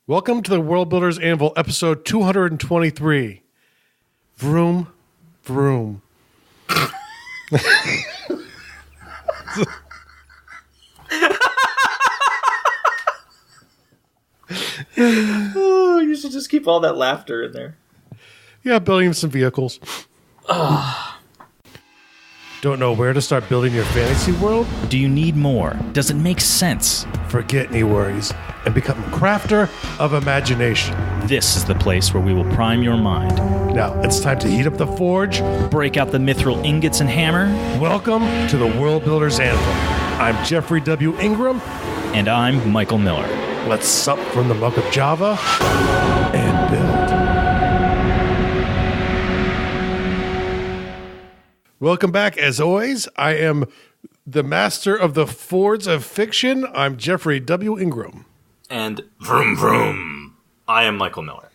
Welcome to the World Builders Anvil, episode 223. Vroom, vroom. Oh, you should just keep all that laughter in there. Yeah, building some vehicles. Don't know where to start building your fantasy world? Do you need more? Does it make sense? Forget any worries and become a crafter of imagination. This is the place where we will prime your mind. Now, it's time to heat up the forge. Break out the mithril ingots and hammer. Welcome to the World Builders Anvil. I'm Jeffrey W. Ingram. And I'm Micheal Miller. Let's sup from the muck of Java and build. Welcome back. As always, I am the master of the fords of fiction. I'm Jeffrey W. Ingram. And vroom vroom, I am Micheal Miller.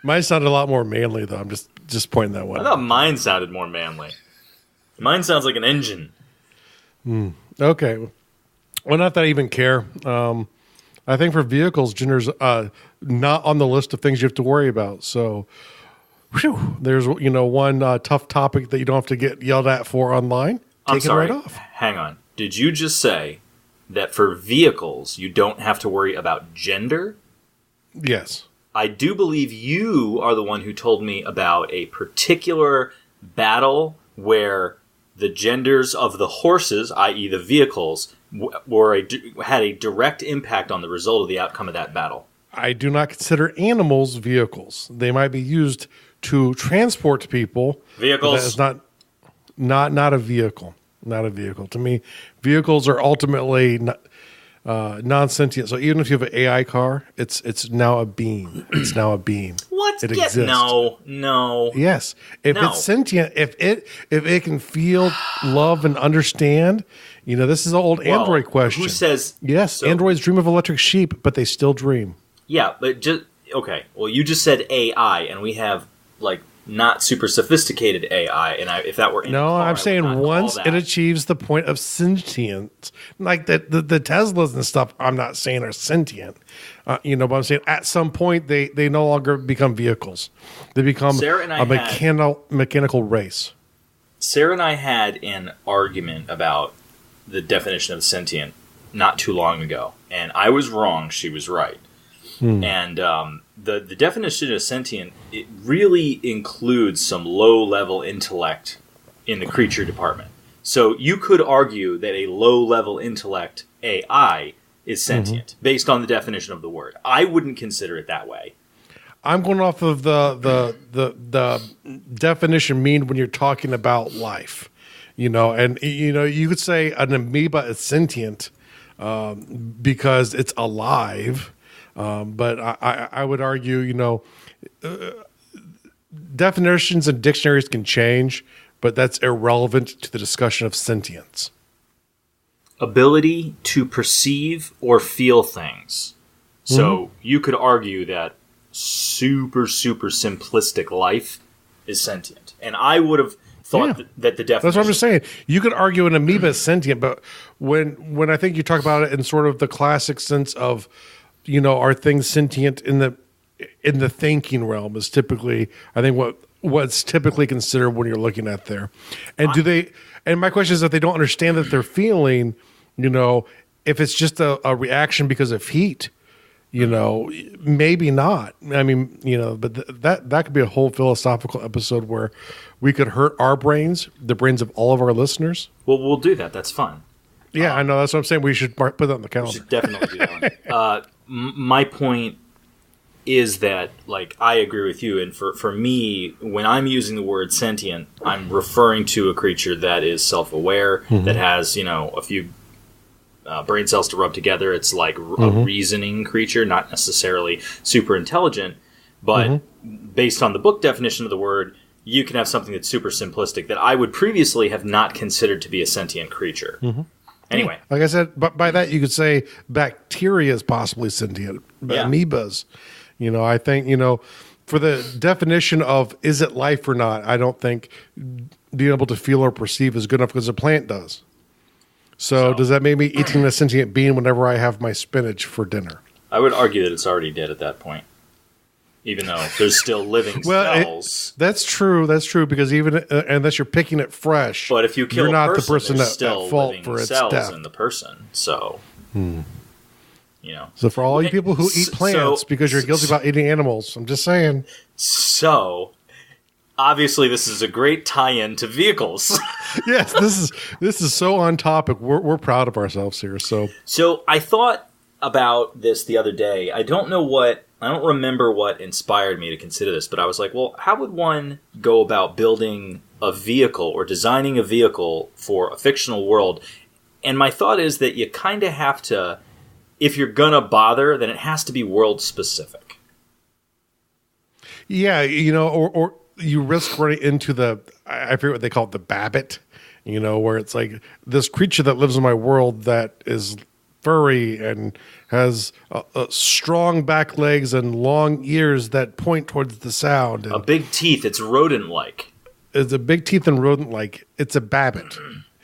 Mine sounded a lot more manly, though. I'm just pointing that one I thought mine sounded more manly. Mine sounds like an engine. Okay. Well, not that I even care. I think for vehicles, gender's not on the list of things you have to worry about. So, whew, there's one tough topic that you don't have to get yelled at for online. I'm Take sorry. it right off. Hang on. Did you just say that for vehicles, you don't have to worry about gender? Yes. I do believe you are the one who told me about a particular battle where the genders of the horses, i.e. the vehicles, had a direct impact on the result of the outcome of that battle. I do not consider animals vehicles. They might be used to transport people. Vehicles. That is not a vehicle. Not a vehicle. To me, vehicles are ultimately non-sentient. So even if you have an AI car, it's now a being. It's now a being. What? It exists. No. Yes. If No. it's sentient, if it can feel, love, and understand, this is an old Android question. Who says? Yes, so, androids dream of electric sheep, but they still dream. Yeah, but just okay. Well, you just said AI, and we have not super sophisticated AI. And if that were in No, a car, I'm saying once it that. achieves the point of sentience, like the Teslas and stuff, I'm not saying are sentient, but I'm saying at some point they no longer become vehicles. They become a mechanical race. Sarah and I had an argument about the definition of sentient not too long ago, and I was wrong. She was right. And the definition of sentient, it really includes some low-level intellect in the creature department. So you could argue that a low-level intellect AI is sentient based on the definition of the word. I wouldn't consider it that way. I'm going off of the definition when you're talking about life, and you could say an amoeba is sentient because it's alive. But I would argue, definitions and dictionaries can change, but that's irrelevant to the discussion of sentience. Ability to perceive or feel things. So you could argue that super, super simplistic life is sentient. And I would have thought that the definition... That's what I'm just saying. You could argue an amoeba is sentient, but when I think you talk about it in sort of the classic sense of... are things sentient in the thinking realm is typically, I think, what's typically considered when you're looking at there. And and my question is, if they don't understand that they're feeling, if it's just a reaction because of heat, maybe not. I mean, but that could be a whole philosophical episode where we could hurt our brains, the brains of all of our listeners. Well, we'll do that. That's fun. Yeah, I know. That's what I'm saying. We should put that on the calendar. We should definitely do that one. My point is that, I agree with you. And for me, when I'm using the word sentient, I'm referring to a creature that is self-aware, that has, a few brain cells to rub together. It's like a reasoning creature, not necessarily super intelligent. But based on the book definition of the word, you can have something that's super simplistic that I would previously have not considered to be a sentient creature. Anyway. Like I said, but by that you could say bacteria is possibly sentient, but amoebas. I think, for the definition of is it life or not, I don't think being able to feel or perceive is good enough because a plant does. So does that make me eating a sentient being whenever I have my spinach for dinner? I would argue that it's already dead at that point, even though there's still living cells. That's true. That's true, because even unless you're picking it fresh, but if you kill you're not the person that's still at fault living for its cells death. in the person. So, So for all you people who eat plants because you're guilty about eating animals, I'm just saying. So, obviously, this is a great tie-in to vehicles. Yes, this is so on topic. We're proud of ourselves here. So I thought about this the other day. I don't remember what inspired me to consider this, but I was like, well, how would one go about building a vehicle or designing a vehicle for a fictional world? And my thought is that you kind of have to, if you're going to bother, then it has to be world specific. Yeah, or you risk running into I forget what they call it, the Babbit, where it's like this creature that lives in my world that is furry and has strong back legs and long ears that point towards the sound. And a big teeth. It's rodent-like. It's a big teeth and rodent-like. It's a Babbit.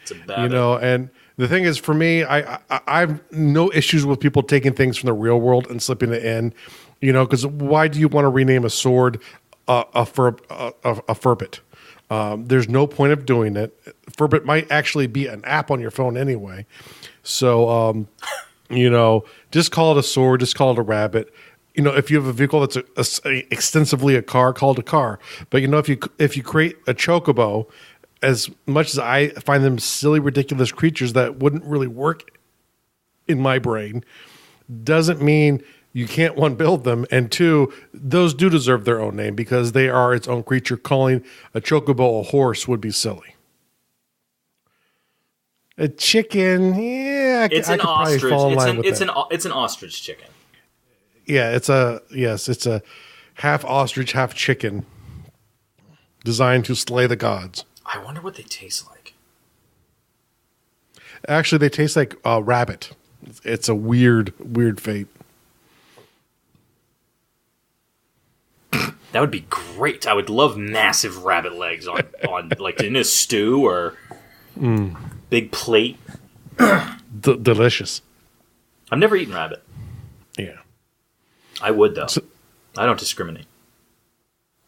It's a Babbit. And the thing is, for me, I've no issues with people taking things from the real world and slipping it in, because why do you want to rename a sword a Furbit? There's no point of doing it. Furbit might actually be an app on your phone anyway. So, just call it a sword, just call it a rabbit. If you have a vehicle that's extensively a car, call it a car. But, if you create a chocobo, as much as I find them silly, ridiculous creatures that wouldn't really work in my brain, doesn't mean you can't, one, build them, and two, those do deserve their own name because they are its own creature. Calling a chocobo a horse would be silly. A chicken, yeah, it's an ostrich. It's an ostrich chicken. Yeah, it's a half ostrich, half chicken, designed to slay the gods. I wonder what they taste like. Actually, they taste like rabbit. It's a weird fate. That would be great. I would love massive rabbit legs on like in a stew or big plate. Delicious. I've never eaten rabbit. Yeah. I would, though. I don't discriminate.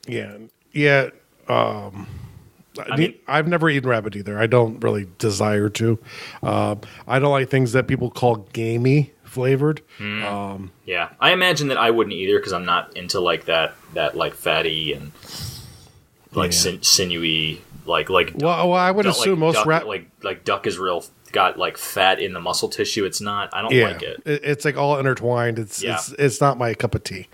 Yeah. I've never eaten rabbit either. I don't really desire to. I don't like things that people call gamey flavored. Yeah, I imagine that I wouldn't either because I'm not into like that like fatty and like sinewy like. Well, I would assume most like duck is got like fat in the muscle tissue. It's not. I don't like it. It's like all intertwined. It's not my cup of tea.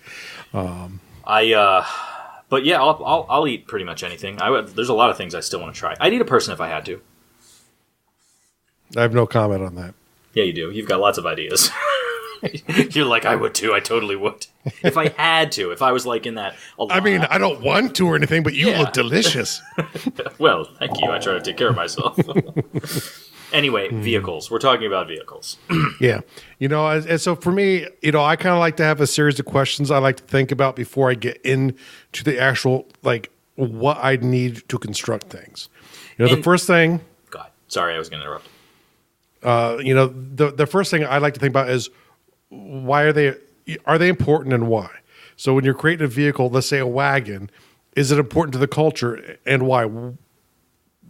But yeah, I'll eat pretty much anything. There's a lot of things I still want to try. I'd eat a person if I had to. I have no comment on that. Yeah, you do. You've got lots of ideas. You're like, I would too. I totally would. If I had to. If I was like in that. I mean, I don't want to or anything, but you look delicious. Well, thank you. I try to take care of myself. Anyway, vehicles. We're talking about vehicles. Yeah. And so for me, I kind of like to have a series of questions I like to think about before I get into the actual, like, what I need to construct things. The first thing. God, sorry, I was going to interrupt. The first thing I like to think about is why are they important and why? So when you're creating a vehicle, let's say a wagon, is it important to the culture and why?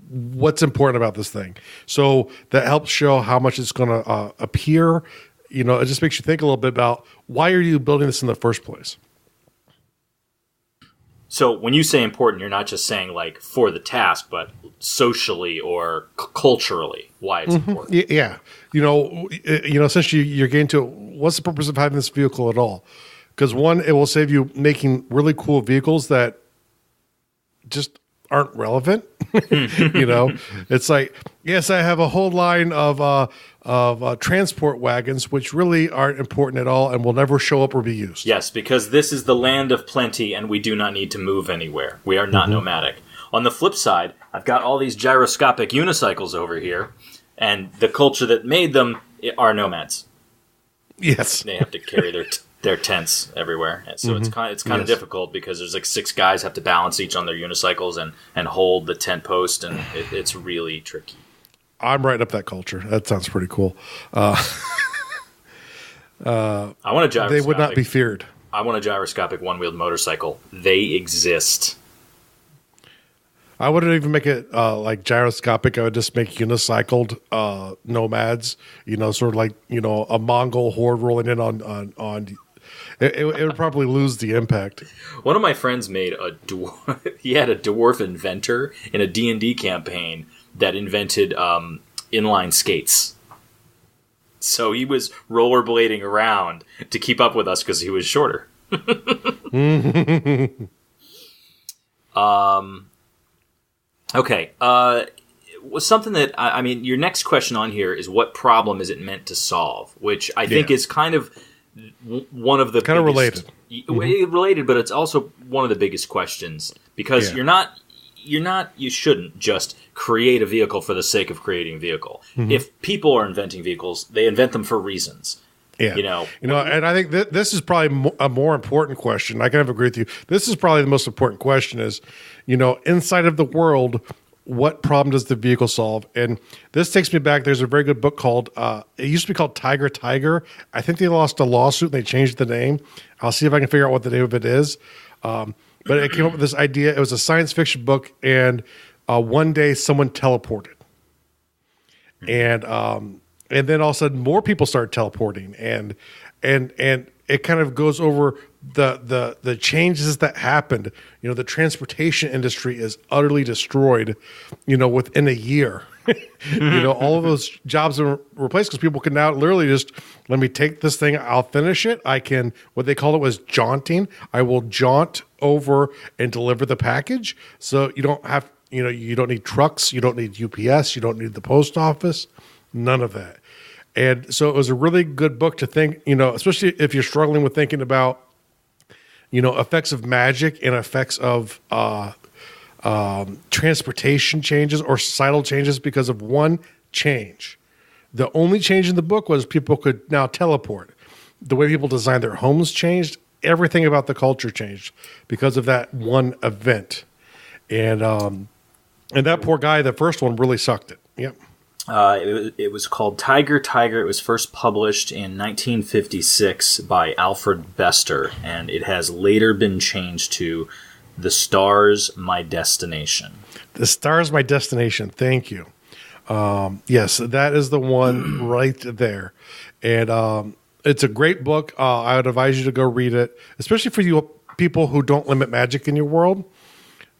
What's important about this thing? So that helps show how much it's going to appear. It just makes you think a little bit about why are you building this in the first place? So when you say important, you're not just saying like for the task, but socially or culturally, why it's important. Yeah. Essentially you're getting to what's the purpose of having this vehicle at all? Because one, it will save you making really cool vehicles that just aren't relevant. It's like, yes, I have a whole line of transport wagons, which really aren't important at all and will never show up or be used. Yes, because this is the land of plenty and we do not need to move anywhere. We are not nomadic. On the flip side, I've got all these gyroscopic unicycles over here, and the culture that made them are nomads. Yes. They have to carry their tents everywhere. So it's kind of difficult because there's like 6 guys have to balance each on their unicycles and hold the tent post, and it's really tricky. I'm right up that culture. That sounds pretty cool. I want a gyroscopic. They would not be feared. I want a gyroscopic one-wheeled motorcycle. They exist. I wouldn't even make it like gyroscopic. I would just make unicycled nomads. Sort of like a Mongol horde rolling in on. It would probably lose the impact. One of my friends made he had a dwarf inventor in a D&D campaign that invented inline skates. So he was rollerblading around to keep up with us because he was shorter. Okay. Was something that I mean, your next question on here is what problem is it meant to solve? Which I think is kind of one of the kind of related. Related, but it's also one of the biggest questions because you shouldn't just create a vehicle for the sake of creating a vehicle. If people are inventing vehicles, they invent them for reasons. Yeah. And I think this is probably a more important question. I kind of agree with you. This is probably the most important question is, inside of the world, what problem does the vehicle solve? And this takes me back. There's a very good book called, it used to be called Tiger. I think they lost a lawsuit and they changed the name. I'll see if I can figure out what the name of it is. But it came up with this idea. It was a science fiction book, and one day someone teleported. And then all of a sudden more people started teleporting, and it kind of goes over the changes that happened. The transportation industry is utterly destroyed, within a year. All of those jobs are replaced because people can now literally just, let me take this thing, I'll finish it. I can, what they call it was jaunting. I will jaunt over and deliver the package. So you don't have, you don't need trucks. You don't need UPS. You don't need the post office. None of that. And so it was a really good book to think, especially if you're struggling with thinking about, effects of magic and effects of transportation changes or societal changes because of one change. The only change in the book was people could now teleport. The way people designed their homes changed. Everything about the culture changed because of that one event. And that poor guy, the first one, really sucked it. Yep. It was called Tiger. It was first published in 1956 by Alfred Bester, and it has later been changed to The Stars, My Destination. The Stars, My Destination. Thank you. Yes, that is the one right there. And it's a great book. I would advise you to go read it, especially for you people who don't limit magic in your world,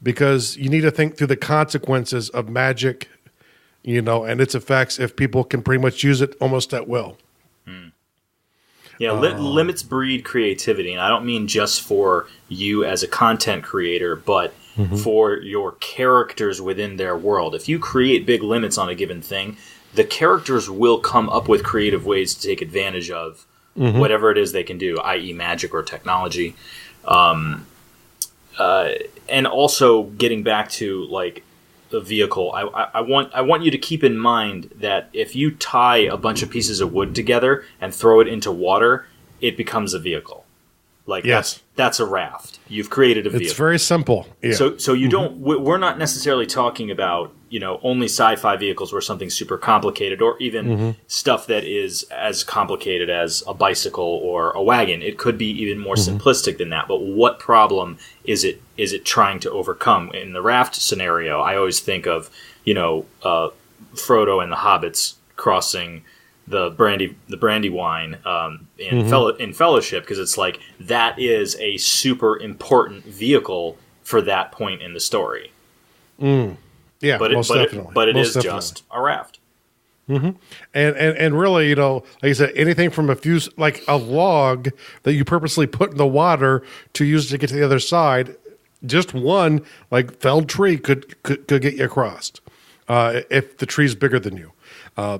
because you need to think through the consequences of magic, and its effects if people can pretty much use it almost at will. Yeah, limits breed creativity, and I don't mean just for you as a content creator, but for your characters within their world. If you create big limits on a given thing, the characters will come up with creative ways to take advantage of whatever it is they can do, i.e. magic or technology. And also getting back to like the vehicle, I want you to keep in mind that if you tie a bunch of pieces of wood together and throw it into water, it becomes a vehicle. Like that's a raft. You've created a vehicle. It's very simple. Yeah. So you don't. We're not necessarily talking about only sci-fi vehicles where something's super complicated, or even stuff that is as complicated as a bicycle or a wagon. It could be even more simplistic than that. But what problem is it trying to overcome? In the raft scenario, I always think of Frodo and the hobbits crossing the Brandywine in Fellowship, because it's like that is a super important vehicle for that point in the story. Yeah, most definitely. But it is just a raft. And really, like I said, anything from like a log that you purposely put in the water to use to get to the other side, just one like felled tree could get you across if the tree's bigger than you.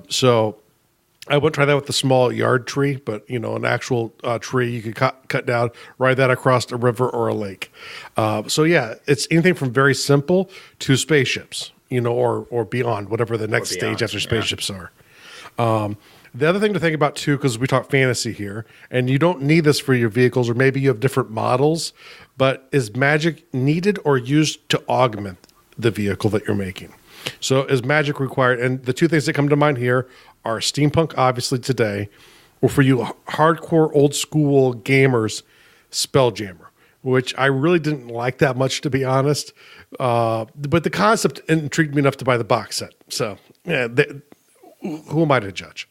So I wouldn't try that with the small yard tree, but an actual tree you could cut down, ride that across a river or a lake. So yeah, it's anything from very simple to spaceships, or beyond, whatever the next stage after spaceships are. The other thing to think about too, because we talk fantasy here, and you don't need this for your vehicles, or maybe you have different models, but is magic needed or used to augment the vehicle that you're making? So is magic required? And the two things that come to mind here are steampunk, obviously today, or for you hardcore old school gamers, Spelljammer, which I really didn't like that much, to be honest. But the concept intrigued me enough to buy the box set. So, yeah, who am I to judge?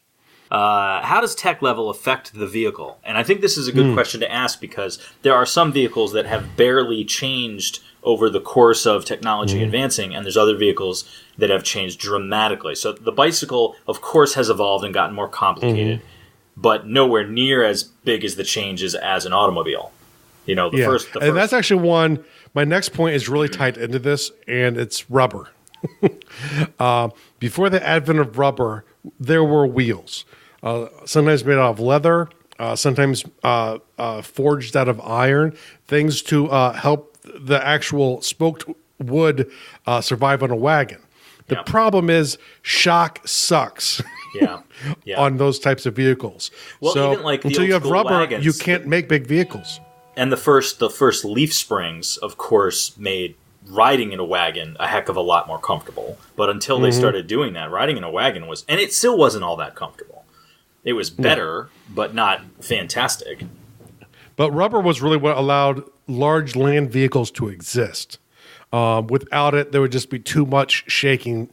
How does tech level affect the vehicle? And I think this is a good question to ask, because there are some vehicles that have barely changed over the course of technology advancing, and there's other vehicles that have changed dramatically. So the bicycle, of course, has evolved and gotten more complicated, but nowhere near as big as the changes as an automobile. You know, the first. And that's actually one. My next point is really tied into this, and it's rubber. Before the advent of rubber, there were wheels, sometimes made out of leather, sometimes forged out of iron, things to help the actual smoked wood survive on a wagon. The problem is shock sucks on those types of vehicles. Well, so even like until you have rubber, wagons, you can't make big vehicles. And the first leaf springs, of course, made riding in a wagon a heck of a lot more comfortable. But until they started doing that, riding in a wagon was, and it still wasn't all that comfortable. It was better, but not fantastic. But rubber was really what allowed large land vehicles to exist. Without it, there would just be too much shaking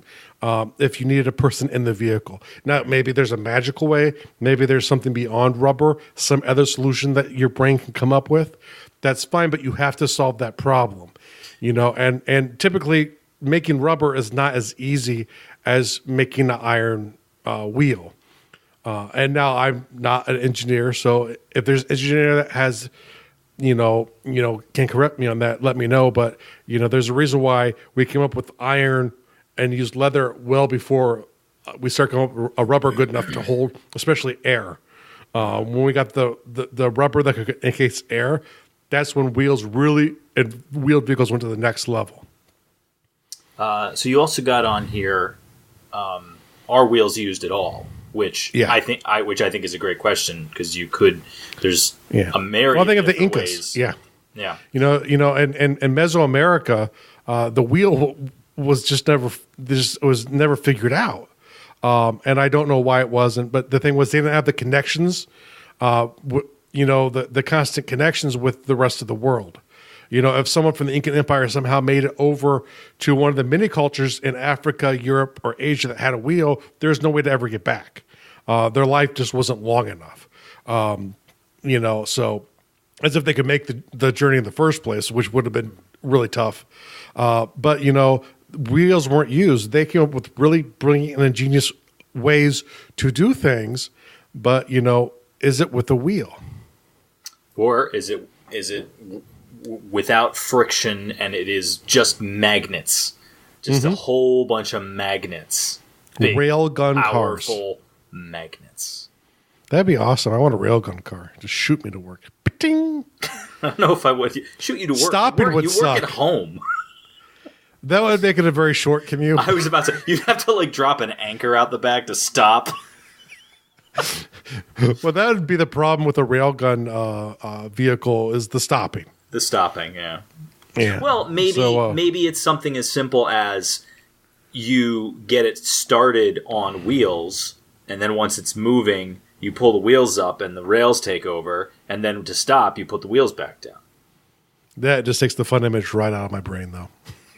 if you needed a person in the vehicle. Now, maybe there's a magical way. Maybe there's something beyond rubber, some other solution that your brain can come up with. That's fine, but you have to solve that problem. You know, and typically making rubber is not as easy as making an iron wheel. And now I'm not an engineer, so if there's an engineer that has, can correct me on that, let me know. But there's a reason why we came up with iron and used leather well before we start coming up with a rubber good enough to hold, especially air. When we got the rubber that could encase air, that's when wheels really and wheeled vehicles went to the next level. So you also got on here, are wheels used at all? Which I think is a great question, because you could. There's a myriad. Well, I think of the different Incas. ways. Yeah. In Mesoamerica, the wheel was just never figured out, and I don't know why it wasn't. But the thing was, they didn't have the connections, the constant connections with the rest of the world. If someone from the Incan Empire somehow made it over to one of the mini cultures in Africa, Europe, or Asia that had a wheel, there's no way to ever get back. Their life just wasn't long enough. So as if they could make the journey in the first place, which would have been really tough. But wheels weren't used. They came up with really brilliant and ingenious ways to do things. But, is it with a wheel? Or is it without friction, and it is just magnets, just a whole bunch of magnets, big, railgun cars, powerful magnets? That'd be awesome. I want a railgun car. Just shoot me to work. Ding. I don't know if I would shoot you to work. Stopping would suck. You work at home. That would make it a very short commute. I was about to. You'd have to drop an anchor out the back to stop. Well, that would be the problem with a railgun vehicle, is the stopping. The stopping, yeah. Well, maybe it's something as simple as you get it started on wheels, and then once it's moving, you pull the wheels up and the rails take over, and then to stop, you put the wheels back down. That just takes the fun image right out of my brain, though.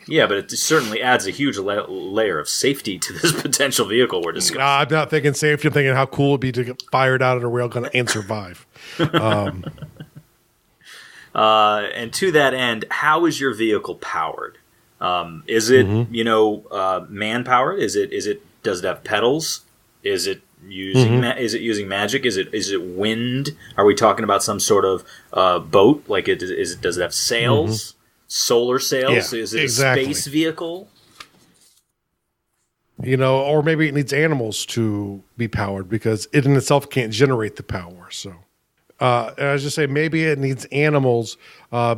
Yeah, but it certainly adds a huge layer of safety to this potential vehicle we're discussing. I'm not thinking safety. I'm thinking how cool it would be to get fired out of a railgun and survive. And to that end, how is your vehicle powered? Is it man powered? Does it have pedals? Is it using magic? Is it wind? Are we talking about some sort of boat? Does it have sails? Solar sails? Yeah, is it exactly. a space vehicle? Or maybe it needs animals to be powered, because it in itself can't generate the power. So, and I was just saying, maybe it needs animals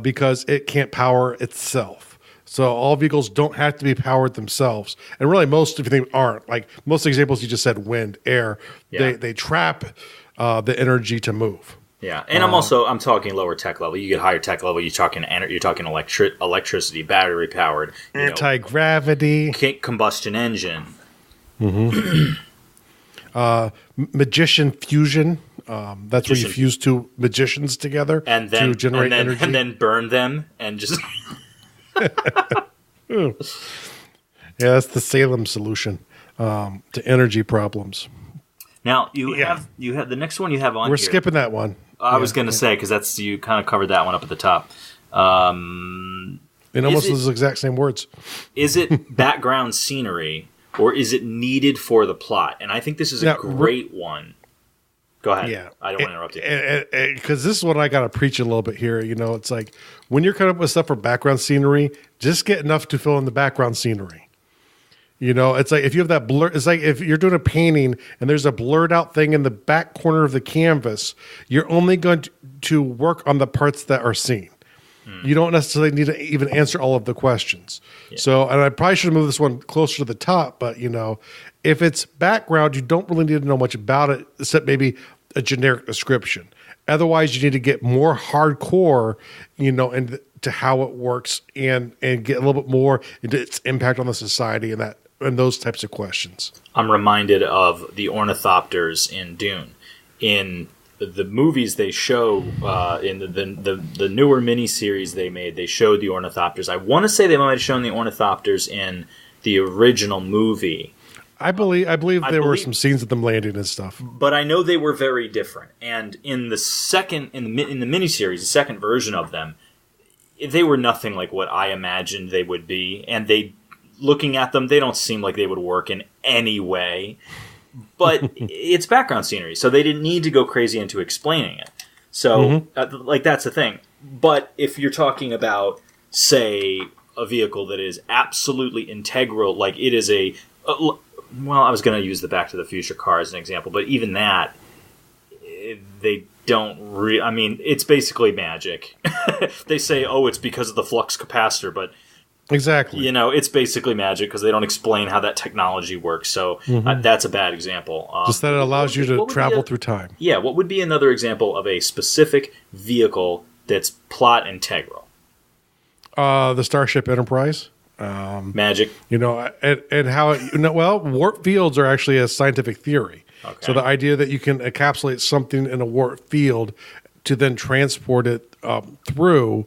because it can't power itself. So all vehicles don't have to be powered themselves, and really most of them aren't. Like most examples you just said, wind, air, they trap the energy to move. Yeah, and I'm talking lower tech level. You get higher tech level, you're talking electricity, battery powered, anti-gravity, combustion engine, magician fusion, That's where you fuse two magicians together to generate energy. And then burn them and just... Yeah, that's the Salem solution to energy problems. Now, you have the next one you have on We're here. skipping that one. I was going to say, because you kind of covered that one up at the top. In almost those exact same words. Is it background scenery, or is it needed for the plot? And I think this is a great one. Go ahead. Yeah. I don't want to interrupt you. Because this is what I got to preach a little bit here. It's like when you're coming up with stuff for background scenery, just get enough to fill in the background scenery. It's like if you have that blur, it's like if you're doing a painting and there's a blurred out thing in the back corner of the canvas, you're only going to work on the parts that are seen. You don't necessarily need to even answer all of the questions. Yeah. So, and I probably should have moved this one closer to the top, but if it's background, you don't really need to know much about it except maybe a generic description. Otherwise, you need to get more hardcore, into how it works and get a little bit more into its impact on the society and those types of questions. I'm reminded of the ornithopters in Dune. In the movies they show, in the newer miniseries they made, they showed the ornithopters. I want to say they might have shown the ornithopters in the original movie. I believe there were some scenes of them landing and stuff. But I know they were very different. And in the miniseries, the second version of them, they were nothing like what I imagined they would be. And looking at them, they don't seem like they would work in any way. But it's background scenery, so they didn't need to go crazy into explaining it. So, that's the thing. But if you're talking about, say, a vehicle that is absolutely integral, like it is well, I was going to use the Back to the Future car as an example, but even that, they don't I mean, it's basically magic. They say, it's because of the flux capacitor, but... Exactly. It's basically magic because they don't explain how that technology works. So that's a bad example. Just that it allows you to travel through time. Yeah. What would be another example of a specific vehicle that's plot integral? The Starship Enterprise. Magic. And how warp fields are actually a scientific theory. Okay. So the idea that you can encapsulate something in a warp field to then transport it through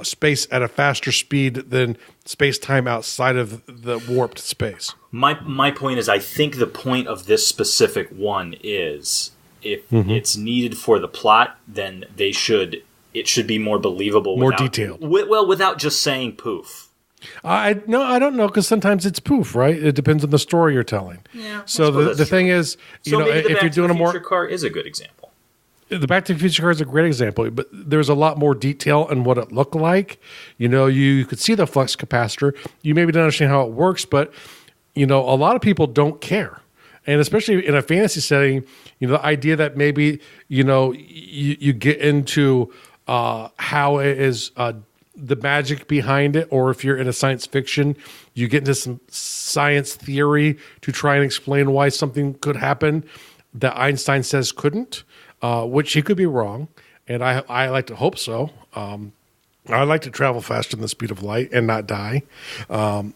space at a faster speed than space-time outside of the warped space. My point is, I think the point of this specific one is if it's needed for the plot, then it should be more believable. More detailed. Without just saying poof. I don't know, because sometimes it's poof, right? It depends on the story you're telling. Yeah. So the thing is, if you're doing a more... car is a good example. The Back to the Future car is a great example, but there's a lot more detail in what it looked like. You could see the flux capacitor. You maybe don't understand how it works, but, a lot of people don't care. And especially in a fantasy setting, the idea that maybe, you get into how it is the magic behind it, or if you're in a science fiction, you get into some science theory to try and explain why something could happen that Einstein says couldn't. Which he could be wrong, and I like to hope so. I like to travel faster than the speed of light and not die. But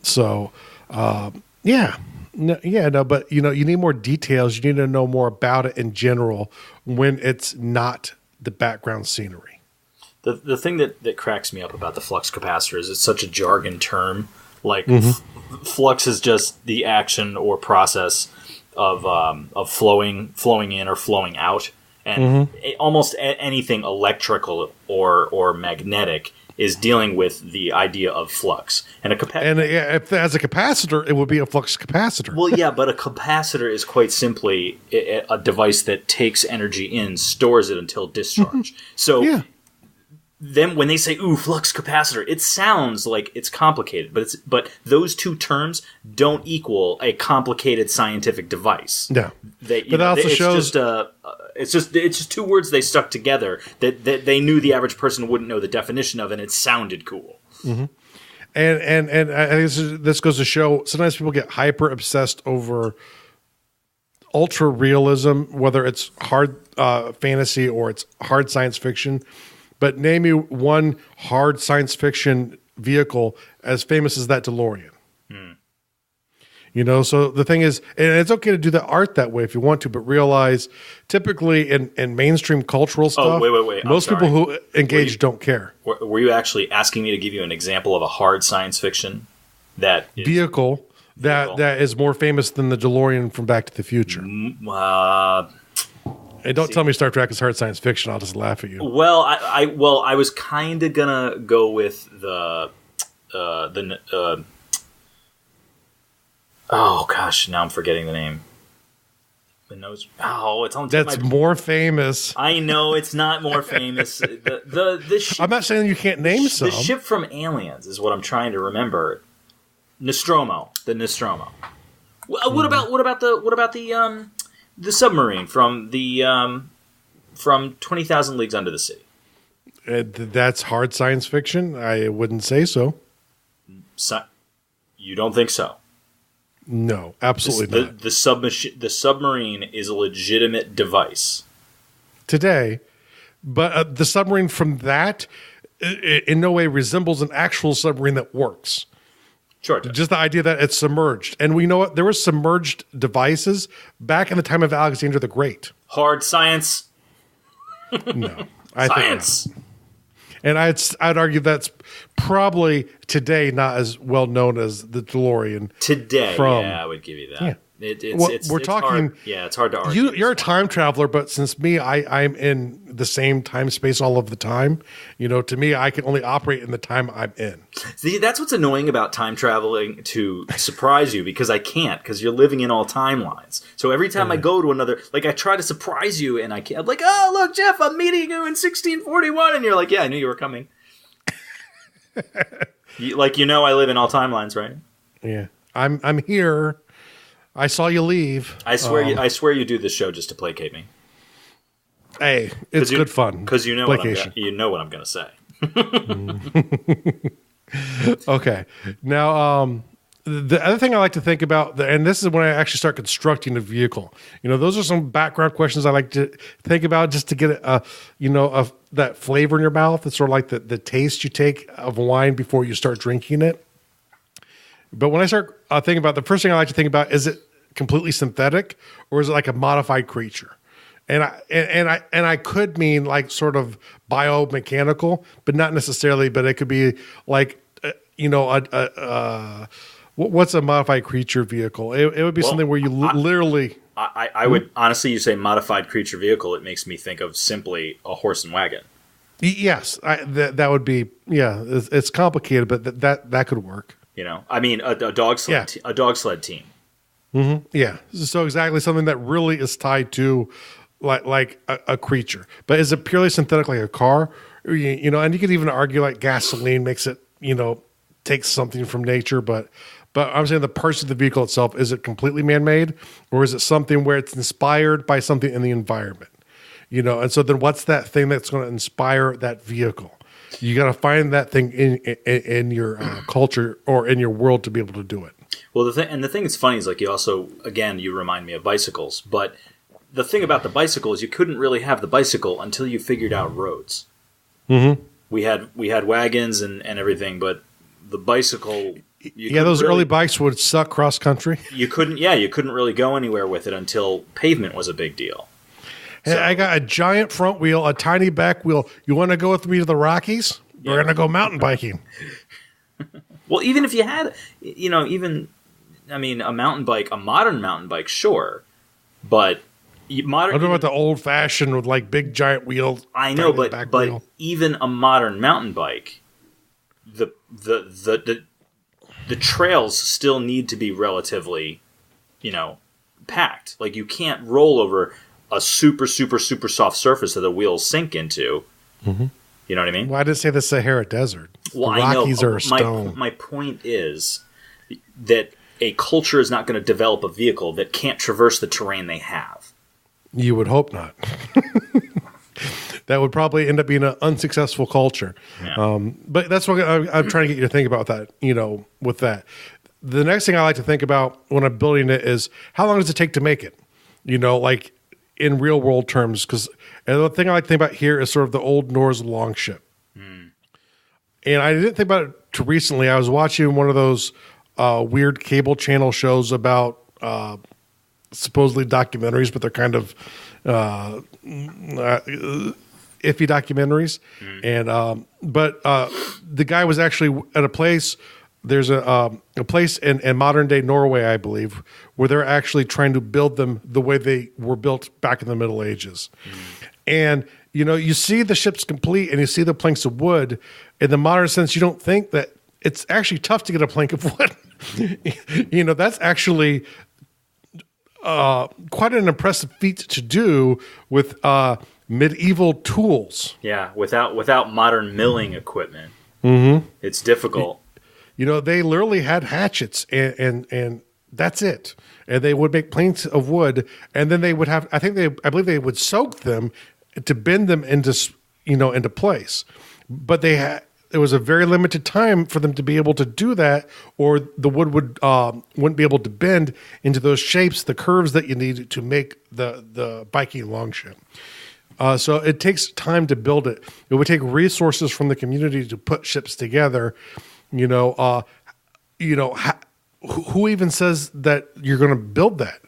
you need more details. You need to know more about it in general when it's not the background scenery. The thing that cracks me up about the flux capacitor is it's such a jargon term. Like flux is just the action or process of flowing in or flowing out. And almost anything electrical or magnetic is dealing with the idea of flux. And if as a capacitor, it would be a flux capacitor. Well, yeah, but a capacitor is quite simply a device that takes energy in, stores it until discharge. So then when they say, flux capacitor, it sounds like it's complicated, but those two terms don't equal a complicated scientific device. No. It's just two words they stuck together that they knew the average person wouldn't know the definition of, and it sounded cool. Mm-hmm. And I think this goes to show sometimes people get hyper obsessed over ultra realism, whether it's hard fantasy or it's hard science fiction. But name me one hard science fiction vehicle as famous as that DeLorean. So the thing is, and it's okay to do the art that way if you want to, but realize typically in mainstream cultural stuff, wait. most people who engage don't care. Were you actually asking me to give you an example of a hard science fiction that is vehicle that is more famous than the DeLorean from Back to the Future? And don't tell me Star Trek is hard science fiction. I'll just laugh at you. Well, I was kind of gonna go with oh gosh, now I'm forgetting the name. The nose. Oh, it's on. That's more famous. I know it's not more famous. The ship, I'm not saying you can't name some. The ship from Aliens is what I'm trying to remember. Nostromo, the Nostromo. What about the submarine from 20,000 Leagues Under the Sea? That's hard science fiction. I wouldn't say so. You don't think so? No, absolutely not. The submarine is a legitimate device today, but the submarine from that in no way resembles an actual submarine that works. Sure. Just the idea that it's submerged. And we know what there were submerged devices back in the time of Alexander the Great. Hard science. No. Science. Think not. And I'd argue that's probably today not as well known as the DeLorean. Today, yeah, I would give you that. Yeah. We're talking. Hard. Yeah, it's hard to argue. You're a time traveler, but since me, I'm in the same time space all of the time. To me, I can only operate in the time I'm in. See, that's what's annoying about time traveling to surprise you, because I can't, because you're living in all timelines. So every time I go to another, like I try to surprise you, and I can't. I'm like, oh look, Jeff, I'm meeting you in 1641, and you're like, yeah, I knew you were coming. I live in all timelines, right? Yeah, I'm here. I saw you leave. I swear you do this show just to placate me. Hey, it's good fun. Because you know what I'm going to say. Okay. Now, the other thing I like to think about, and this is when I actually start constructing a vehicle. Those are some background questions I like to think about just to get that flavor in your mouth. It's sort of like the taste you take of wine before you start drinking it. But when I start thinking about, the first thing I like to think about, is it completely synthetic or is it like a modified creature? And I could mean like sort of biomechanical, but not necessarily. But it could be like what's a modified creature vehicle? It would be something where you literally. I would honestly, you say modified creature vehicle, it makes me think of simply a horse and wagon. Yes, that would be. Yeah, it's complicated, but that could work. I mean, a dog sled, a dog sled team. Mm-hmm. Yeah. So exactly something that really is tied to like a creature. But is it purely synthetic like a car? And you could even argue like gasoline makes it, takes something from nature. But I'm saying the parts of the vehicle itself, is it completely man-made, or is it something where it's inspired by something in the environment? And so then what's that thing that's going to inspire that vehicle? You got to find that thing in your culture or in your world to be able to do it. Well, the thing that's funny is like you also, again, you remind me of bicycles. But the thing about the bicycle is you couldn't really have the bicycle until you figured out roads. Mm-hmm. We had wagons and everything, but the bicycle. Those early bikes would suck cross country. You couldn't really go anywhere with it until pavement was a big deal. Hey, I got a giant front wheel, a tiny back wheel. You want to go with me to the Rockies? We're going to go mountain biking. Well, even if you had, a mountain bike, a modern mountain bike, sure. But modern. I'm talking about the old fashioned with like big giant wheels. I know, but even a modern mountain bike, the trails still need to be relatively, packed. Like you can't roll over a super, super, super soft surface that the wheels sink into. Mm-hmm. You know what I mean? Well, I didn't say the Sahara Desert. Well, the Rockies are stone. My point is that a culture is not going to develop a vehicle that can't traverse the terrain they have. You would hope not. That would probably end up being an unsuccessful culture. Yeah. But that's what I'm trying to get you to think about that, with that. The next thing I like to think about when I'm building it is how long does it take to make it? Like in real world terms, because the thing I like to think about here is sort of the old Norse longship. And I didn't think about it too recently. I was watching one of those weird cable channel shows about supposedly documentaries, but they're kind of iffy documentaries. And but the guy was actually at a place. There's a place in modern day Norway, I believe, where they're actually trying to build them the way they were built back in the Middle Ages. And you see the ships complete, and you see the planks of wood. In the modern sense, you don't think that it's actually tough to get a plank of wood. That's actually quite an impressive feat to do with medieval tools. Yeah, without modern milling equipment, it's difficult. They literally had hatchets and that's it. And they would make planks of wood, and then they would have. I believe they would soak them to bend them into place. But there was a very limited time for them to be able to do that, or the wood wouldn't be able to bend into those shapes, the curves that you need to make the Viking longship. So it takes time to build it. It would take resources from the community to put ships together. Who even says that you're going to build that?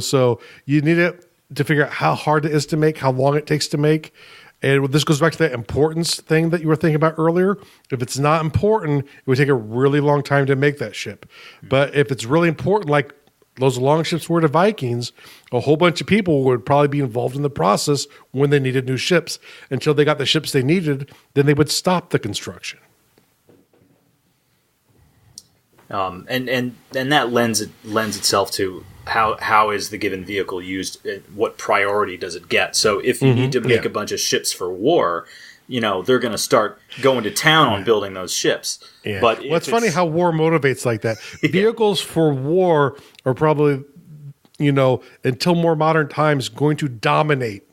So you need it to figure out how hard it is to make, how long it takes to make. And this goes back to that importance thing that you were thinking about earlier. If it's not important, it would take a really long time to make that ship. But if it's really important, like those long ships were to Vikings, a whole bunch of people would probably be involved in the process when they needed new ships. Until they got the ships they needed, then they would stop the construction. And that lends itself to how is the given vehicle used? What priority does it get? So if you need to make a bunch of ships for war, they're going to start going to town on building those ships. Yeah. But it's funny how war motivates like that. Vehicles for war are probably, until more modern times, going to dominate.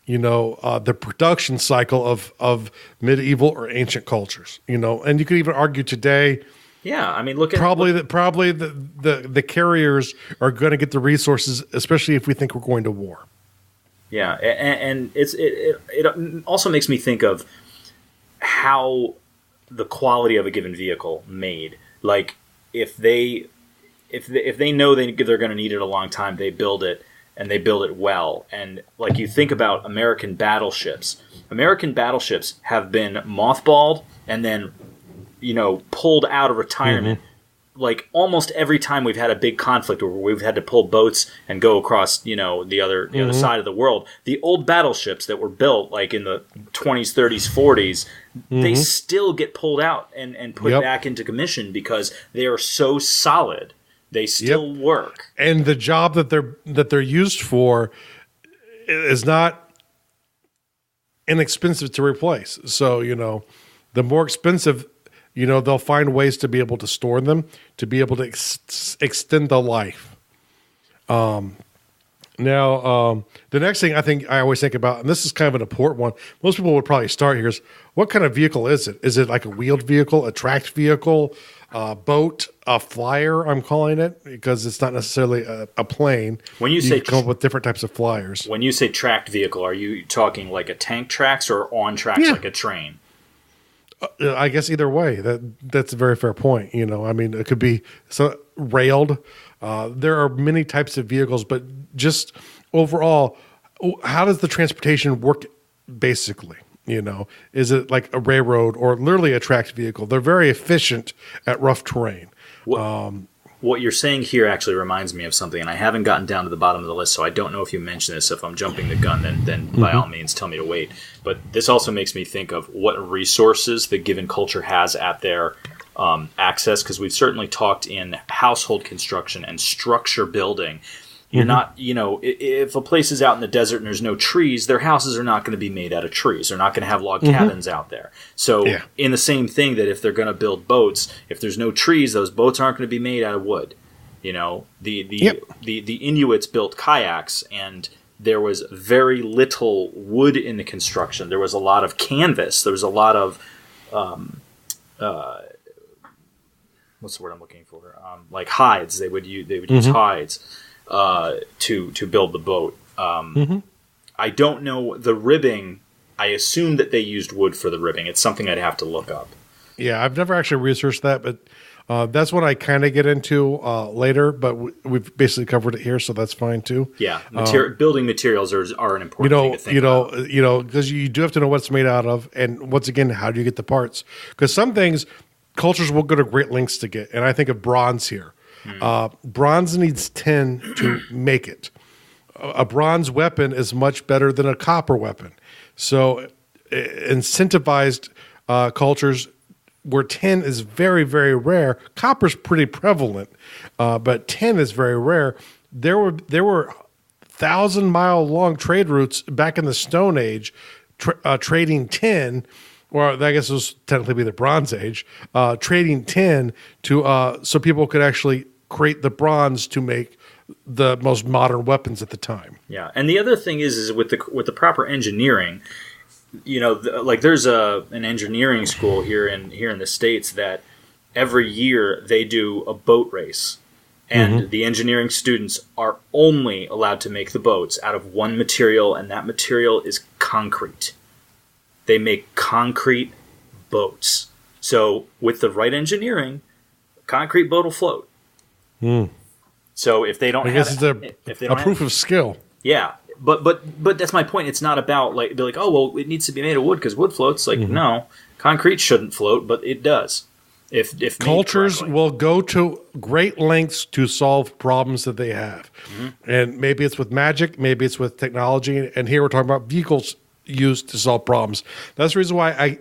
The production cycle of medieval or ancient cultures. And you could even argue today. Yeah, I mean, look at the carriers are going to get the resources, especially if we think we're going to war. Yeah, and it also makes me think of how the quality of a given vehicle made. Like if they know they're going to need it a long time, they build it and they build it well. And like you think about American battleships. American battleships have been mothballed and then pulled out of retirement. Like almost every time we've had a big conflict where we've had to pull boats and go across, the other side of the world. The old battleships that were built like in the 20s, 30s, 40s, they still get pulled out and put back into commission because they are so solid. They still work. And the job that they're used for is not inexpensive to replace. So, the more expensive, they'll find ways to be able to store them, to be able to extend the life. Now, the next thing I always think about, and this is kind of an important one, most people would probably start here, is what kind of vehicle is it? Is it like a wheeled vehicle, a tracked vehicle, a boat, a flyer, I'm calling it, because it's not necessarily a plane. When you say come up with different types of flyers. When you say tracked vehicle, are you talking like a tank tracks or on tracks like a train? I guess either way, that's a very fair point. I mean, it could be railed. There are many types of vehicles, but just overall, how does the transportation work basically? Is it like a railroad or literally a tracked vehicle? They're very efficient at rough terrain. What you're saying here actually reminds me of something, and I haven't gotten down to the bottom of the list, so I don't know if you mentioned this. If I'm jumping the gun, then by all means tell me to wait. But this also makes me think of what resources the given culture has at their access, because we've certainly talked in household construction and structure building. You're not, if a place is out in the desert and there's no trees, their houses are not going to be made out of trees. They're not going to have log cabins out there. So in the same thing that if they're going to build boats, if there's no trees, those boats aren't going to be made out of wood. The Inuits built kayaks, and there was very little wood in the construction. There was a lot of canvas. There was a lot of what's the word I'm looking for? Like hides. They would use hides. To build the boat. I don't know the ribbing. I assume that they used wood for the ribbing. It's something I'd have to look up. Yeah, I've never actually researched that, but That's what I kind of get into later, but we've basically covered it here, so that's fine too. Yeah, building materials are an important thing to think about. Because you do have to know what it's made out of, and once again, how do you get the parts? Because some things cultures will go to great lengths to get, and I think of bronze here. Bronze needs tin to make it. A bronze weapon is much better than a copper weapon. So incentivized cultures where tin is very, very rare, copper's pretty prevalent, but tin is very rare. There were 1,000-mile long trade routes back in the Stone Age trading tin, or I guess it was technically be the Bronze Age, trading tin to so people could actually create the bronze to make the most modern weapons at the time. Yeah, and the other thing is with the proper engineering, like there's an engineering school here in the States that every year they do a boat race, and the engineering students are only allowed to make the boats out of one material, and that material is concrete. They make concrete boats. So with the right engineering, a concrete boat will float. So if they don't, I guess it's a proof of skill. Yeah, but that's my point. It's not about be like, oh well, it needs to be made of wood because wood floats. Like no, concrete shouldn't float, but it does. If cultures will go to great lengths to solve problems that they have, and maybe it's with magic, maybe it's with technology, and here we're talking about vehicles used to solve problems. That's the reason why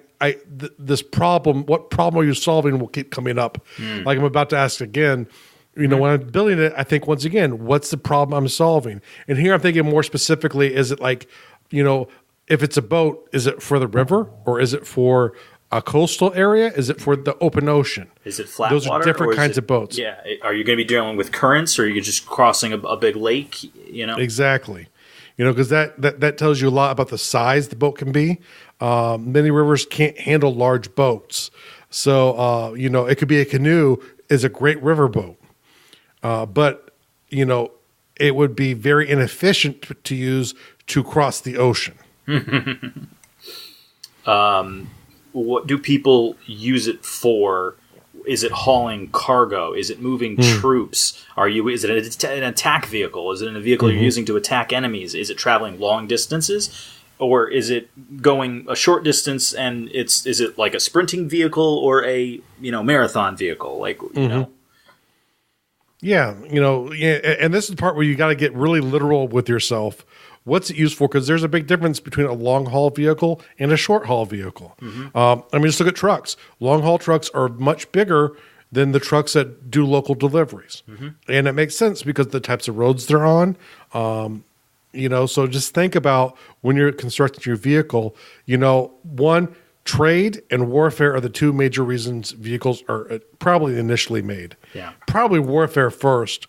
this problem, what problem are you solving, will keep coming up. Like I'm about to ask again. When I'm building it, I think once again, what's the problem I'm solving? And here I'm thinking more specifically, is it like, if it's a boat, is it for the river or is it for a coastal area? Is it for the open ocean? Is it flat Those water? Those are different kinds of boats. Yeah. Are you going to be dealing with currents, or are you just crossing a big lake? Exactly. Because that tells you a lot about the size the boat can be. Many rivers can't handle large boats. So, it could be a canoe is a great river boat. But it would be very inefficient to use to cross the ocean. What do people use it for? Is it hauling cargo? Is it moving troops? Is it an attack vehicle? Is it a vehicle you're using to attack enemies? Is it traveling long distances? Or is it going a short distance and is it like a sprinting vehicle or a marathon vehicle? Yeah, and this is the part where you got to get really literal with yourself. What's it used for? Because there's a big difference between a long-haul vehicle and a short-haul vehicle. Just look at trucks. Long-haul trucks are much bigger than the trucks that do local deliveries. And it makes sense because of the types of roads they're on. So just think about when you're constructing your vehicle, one, trade and warfare are the two major reasons vehicles are probably initially made. Yeah. Probably warfare first,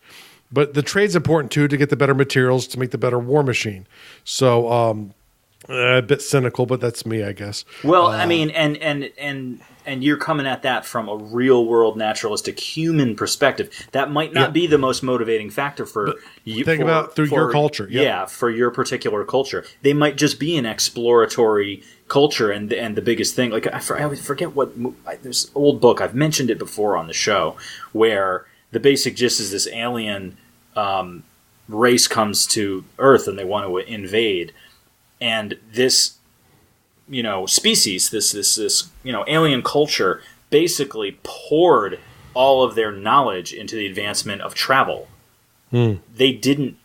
but the trade's important too to get the better materials to make the better war machine. So a bit cynical, but that's me, I guess. Well, and you're coming at that from a real world naturalistic human perspective. That might not be the most motivating factor for you. Think about through your culture. Yeah, for your particular culture. They might just be an exploratory culture, and the biggest thing, like I always forget there's an old book, I've mentioned it before on the show, where the basic gist is this alien race comes to Earth and they want to invade, and this species, this alien culture basically poured all of their knowledge into the advancement of travel. They didn't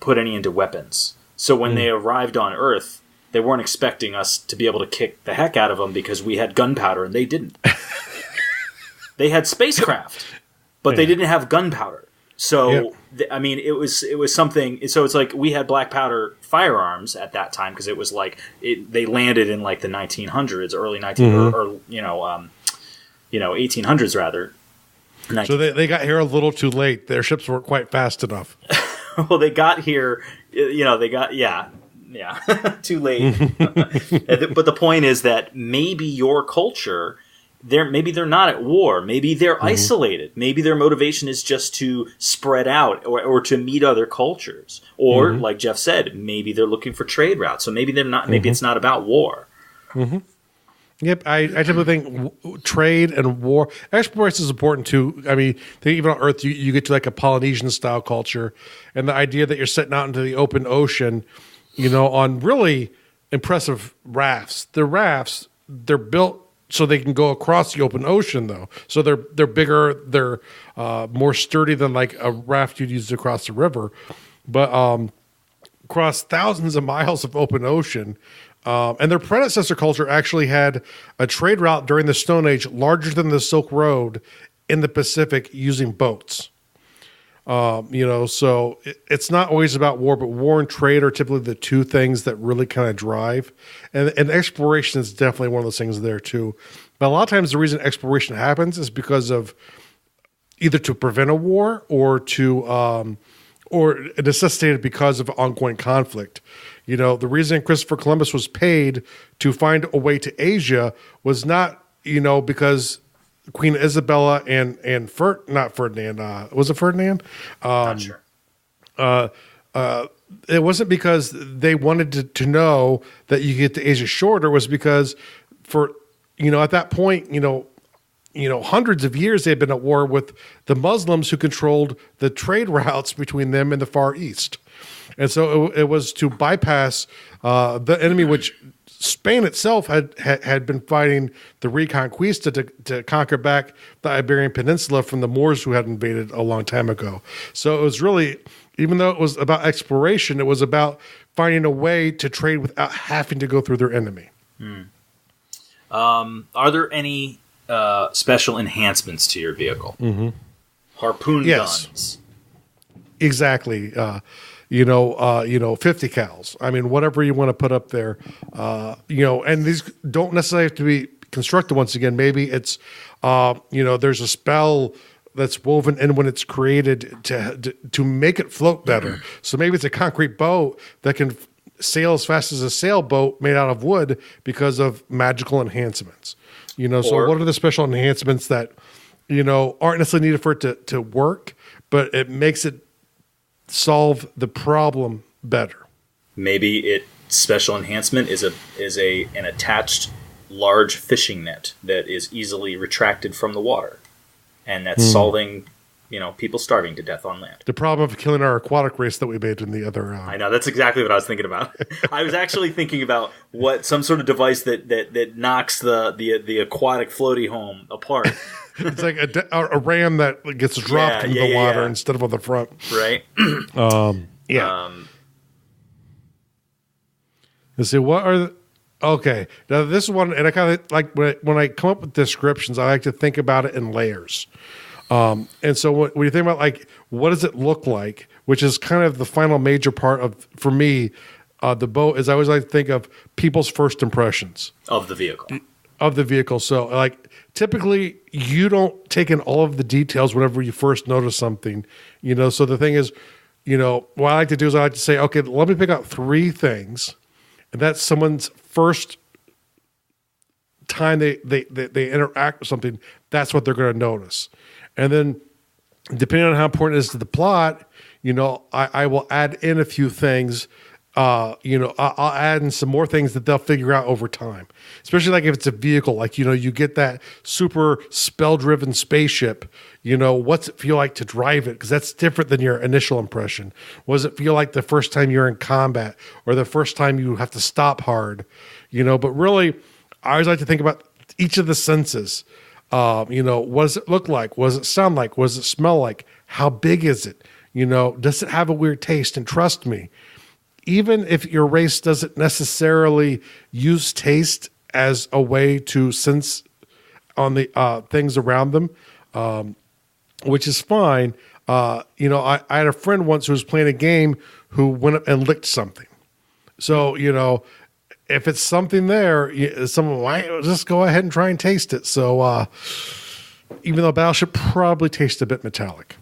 put any into weapons. So when they arrived on Earth, they weren't expecting us to be able to kick the heck out of them because we had gunpowder and they didn't. They had spacecraft, but they didn't have gunpowder. So, it was something. So it's like we had black powder firearms at that time because it was like they landed in like the 1900s, early 1800s rather. So they got here a little too late. Their ships weren't quite fast enough. Well, they got here. Too late. But the point is that maybe your culture. Maybe they're not at war. Maybe they're isolated. Maybe their motivation is just to spread out or to meet other cultures. Or, like Jeff said, maybe they're looking for trade routes. So maybe they're not. Maybe it's not about war. Yep, I typically think trade and war. Exploration is important too. I mean, even on Earth, you get to like a Polynesian style culture, and the idea that you're setting out into the open ocean, on really impressive rafts. They're built so they can go across the open ocean, though. So they're bigger, they're more sturdy than like a raft you'd use to cross the river, but across thousands of miles of open ocean. And their predecessor culture actually had a trade route during the Stone Age larger than the Silk Road in the Pacific using boats. So it's not always about war, but war and trade are typically the two things that really kind of drive. And exploration is definitely one of those things there too. But a lot of times the reason exploration happens is because of either to prevent a war or necessitated because of ongoing conflict. The reason Christopher Columbus was paid to find a way to Asia was not, because Queen Isabella and not Ferdinand, was it Ferdinand? Not sure. It wasn't because they wanted to know that you get to Asia shorter. It was because at that point, hundreds of years they had been at war with the Muslims who controlled the trade routes between them and the Far East. And so it was to bypass the enemy, which Spain itself had been fighting the Reconquista to conquer back the Iberian Peninsula from the Moors who had invaded a long time ago. So it was really, even though it was about exploration, it was about finding a way to trade without having to go through their enemy. Are there any special enhancements to your vehicle? Mm-hmm. Harpoon guns. Exactly. 50 cals. I mean, whatever you want to put up there, and these don't necessarily have to be constructed once again. Maybe it's, there's a spell that's woven in when it's created to make it float better. So maybe it's a concrete boat that can sail as fast as a sailboat made out of wood because of magical enhancements. So what are the special enhancements that, aren't necessarily needed for it to work, but it makes it solve the problem better? Maybe special enhancement is an attached large fishing net that is easily retracted from the water, and that's solving people starving to death on land. The problem of killing our aquatic race that we made in the other. I know, that's exactly what I was thinking about. I was actually thinking about some sort of device that knocks the aquatic floaty home apart. It's like a ram that gets dropped into the water instead of on the front. Right. Let's see, what are okay. Now this is one, and I kind of like when I come up with descriptions, I like to think about it in layers. And so when you think about like, what does it look like, which is kind of the final major part of, for me, the boat, is I always like to think of people's first impressions. Of the vehicle. So like, typically you don't take in all of the details whenever you first notice something, so the thing is, what I like to do is I like to say, okay, let me pick out 3 things, and that's someone's first time they interact with something, that's what they're going to notice. And then depending on how important it is to the plot, I will add in a few things. I'll add in some more things that they'll figure out over time, especially like if it's a vehicle, like, you get that super spell-driven spaceship, what's it feel like to drive it? Because that's different than your initial impression. What does it feel like the first time you're in combat or the first time you have to stop hard? But really, I always like to think about each of the senses. What does it look like? What does it sound like? What does it smell like? How big is it? Does it have a weird taste? And trust me, even if your race doesn't necessarily use taste as a way to sense on the things around them, which is fine. I had a friend once who was playing a game who went up and licked something. So, if it's something there, someone might just go ahead and try and taste it. So even though Battleship probably tastes a bit metallic.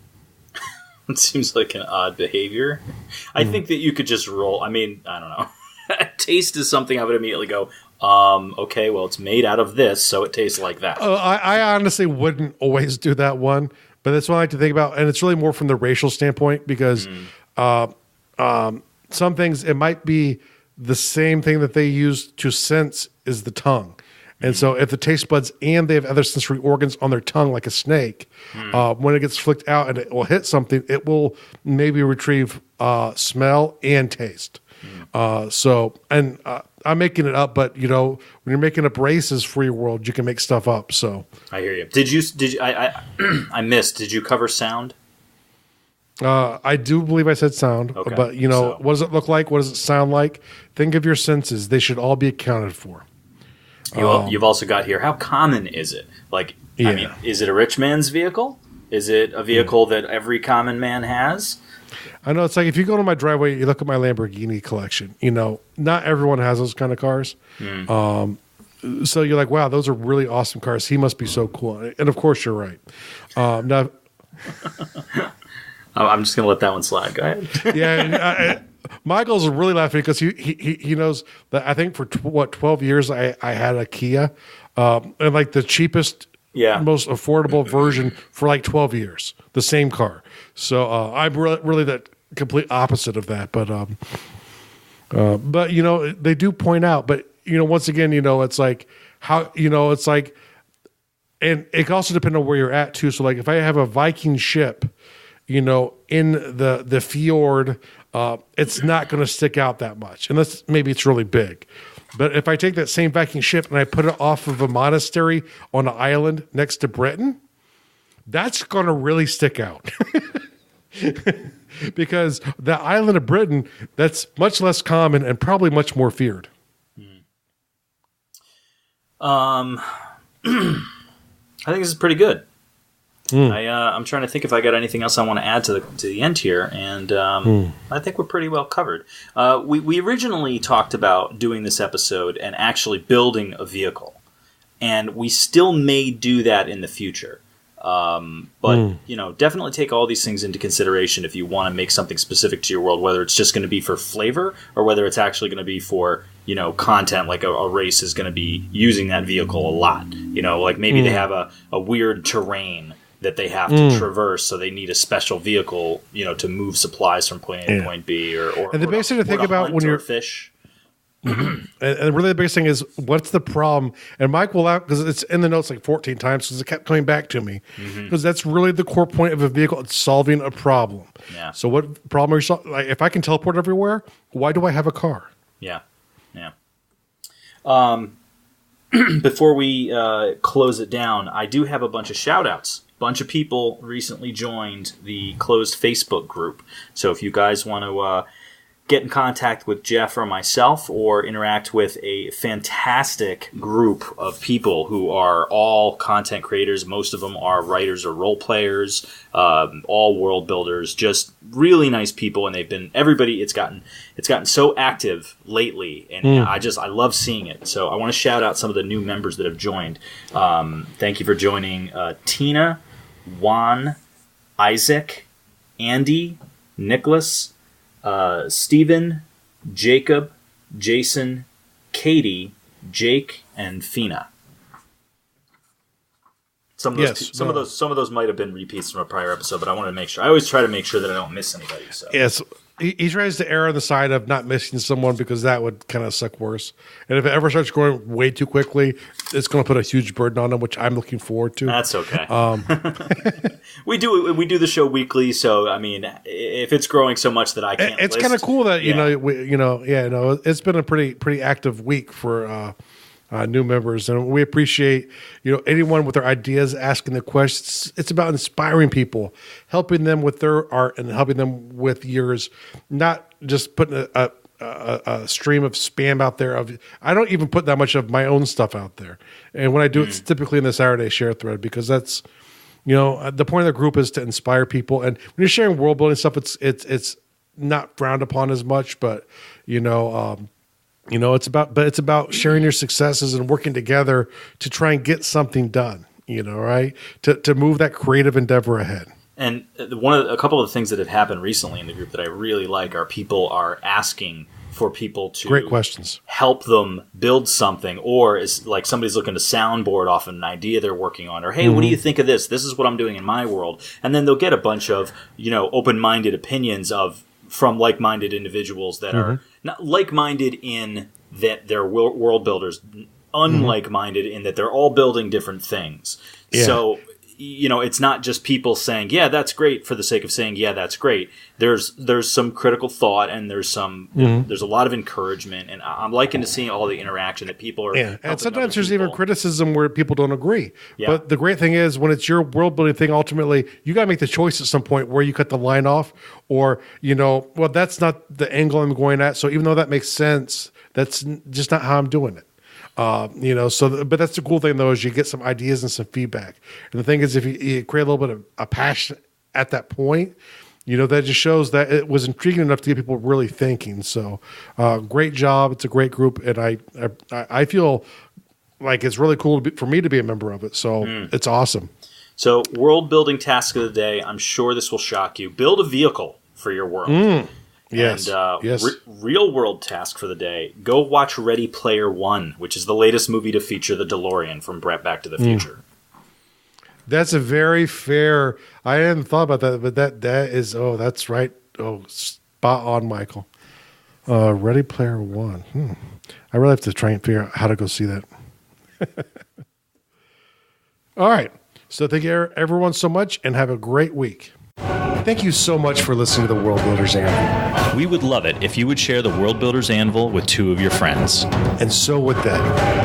It seems like an odd behavior. I think that you could just roll. I mean, I don't know. Taste is something I would immediately go, okay, well, it's made out of this, so it tastes like that. I honestly wouldn't always do that one, but that's what I like to think about. And it's really more from the racial standpoint because some things, it might be the same thing that they use to sense is the tongue. And so if the taste buds and they have other sensory organs on their tongue like a snake, when it gets flicked out and it will hit something, it will maybe retrieve smell and taste. I'm making it up, but when you're making up races for your world, you can make stuff up. So I hear you. Did you I missed. Did you cover sound? I do believe I said sound, Okay, but what does it look like? What does it sound like? Think of your senses. They should all be accounted for. You've also got here, how common is it? I mean, is it a rich man's vehicle? Is it a vehicle that every common man has? I know, it's like if you go to my driveway, you look at my Lamborghini collection, not everyone has those kind of cars. So you're like, wow, those are really awesome cars. He must be so cool. And of course you're right. Now, I'm just going to let that one slide. Go ahead. Yeah. Michael's really laughing because he knows that I think for 12 years I had a Kia, and like the cheapest, most affordable version for like 12 years, the same car. So I'm really the complete opposite of that. But they do point out. But once again, it's like how it's like, and it can also depend on where you're at too. So like if I have a Viking ship, in the fjord, it's not going to stick out that much, unless maybe it's really big. But if I take that same Viking ship and I put it off of a monastery on an island next to Britain, that's going to really stick out. Because the island of Britain, that's much less common and probably much more feared. I think this is pretty good. I'm trying to think if I got anything else I want to add to the end here, and I think we're pretty well covered. We originally talked about doing this episode and actually building a vehicle, and we still may do that in the future. But definitely take all these things into consideration if you want to make something specific to your world, whether it's just going to be for flavor or whether it's actually going to be for content, like a race is going to be using that vehicle a lot. Like maybe they have a weird terrain that they have to traverse, so they need a special vehicle, to move supplies from point A to point B, or and the biggest thing to think about when you're fish. And really the biggest thing is, what's the problem? And Mike will out, because it's in the notes like 14 times, because it kept coming back to me, because that's really the core point of a vehicle. It's solving a problem. Yeah. So what problem are you solving? Like, if I can teleport everywhere, why do I have a car? Yeah. Before we close it down, I do have a bunch of shout-outs. Bunch of people recently joined the closed Facebook group. So if you guys want to get in contact with Jeff or myself, or interact with a fantastic group of people who are all content creators, most of them are writers or role players, all world builders, just really nice people, and it's gotten so active lately, and I love seeing it. So I want to shout out some of the new members that have joined. Thank you for joining Tina, Juan, Isaac, Andy, Nicholas, Stephen, Jacob, Jason, Katie, Jake, and Fina. Some of those might have been repeats from a prior episode, but I wanted to make sure. I always try to make sure that I don't miss anybody. So. Yes, he tries to err on the side of not missing someone, because that would kind of suck worse. And if it ever starts growing way too quickly, it's going to put a huge burden on him, which I'm looking forward to. That's okay. We do the show weekly, so I mean, if it's growing so much that I can't, it's kind of cool that it's been a pretty active week for new members, and we appreciate anyone with their ideas, asking the questions. It's about inspiring people, helping them with their art and helping them with yours, not just putting a stream of spam out there. I don't even put that much of my own stuff out there, and when I do, it's typically in the Saturday share thread, because that's the point of the group is to inspire people. And when you're sharing world building stuff, it's not frowned upon as much, but it's about sharing your successes and working together to try and get something done, right? To move that creative endeavor ahead. And a couple of the things that have happened recently in the group that I really like are people are asking for people to great questions, help them build something, or is like somebody's looking to soundboard off an idea they're working on, or hey, what do you think of this? This is what I'm doing in my world. And then they'll get a bunch of, open-minded opinions from like-minded individuals that are not like-minded in that they're world builders unlike-minded in that they're all building different things. Yeah. So, it's not just people saying, yeah, that's great for the sake of saying, yeah, that's great. There's some critical thought, and there's a lot of encouragement, and I'm liking to seeing all the interaction that people are. Yeah, and sometimes there's even criticism where people don't agree. Yeah. But the great thing is, when it's your world building thing, ultimately you got to make the choice at some point where you cut the line off, or well, that's not the angle I'm going at. So even though that makes sense, that's just not how I'm doing it. But that's the cool thing though, is you get some ideas and some feedback. And the thing is, if you create a little bit of a passion at that point, that just shows that it was intriguing enough to get people really thinking. So, great job. It's a great group. And I feel like it's really cool for me to be a member of it. So it's awesome. So world building task of the day. I'm sure this will shock you. Build a vehicle for your world. Yes. And yes. Real world task for the day: go watch Ready Player One, which is the latest movie to feature the DeLorean from Back to the Future. That's a very fair. I hadn't thought about that, but that is. Oh, that's right. Oh, spot on, Michael. Ready Player One. I really have to try and figure out how to go see that. All right. So thank you everyone so much, and have a great week. Thank you so much for listening to the World Builders Anvil. We would love it if you would share the World Builders Anvil with 2 of your friends. And so would they.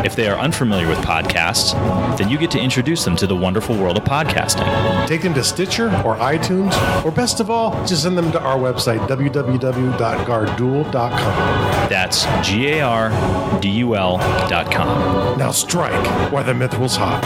If they are unfamiliar with podcasts, then you get to introduce them to the wonderful world of podcasting. Take them to Stitcher or iTunes, or best of all, just send them to our website, www.gardul.com. That's GARDUL.com. Now strike while the mithril's hot.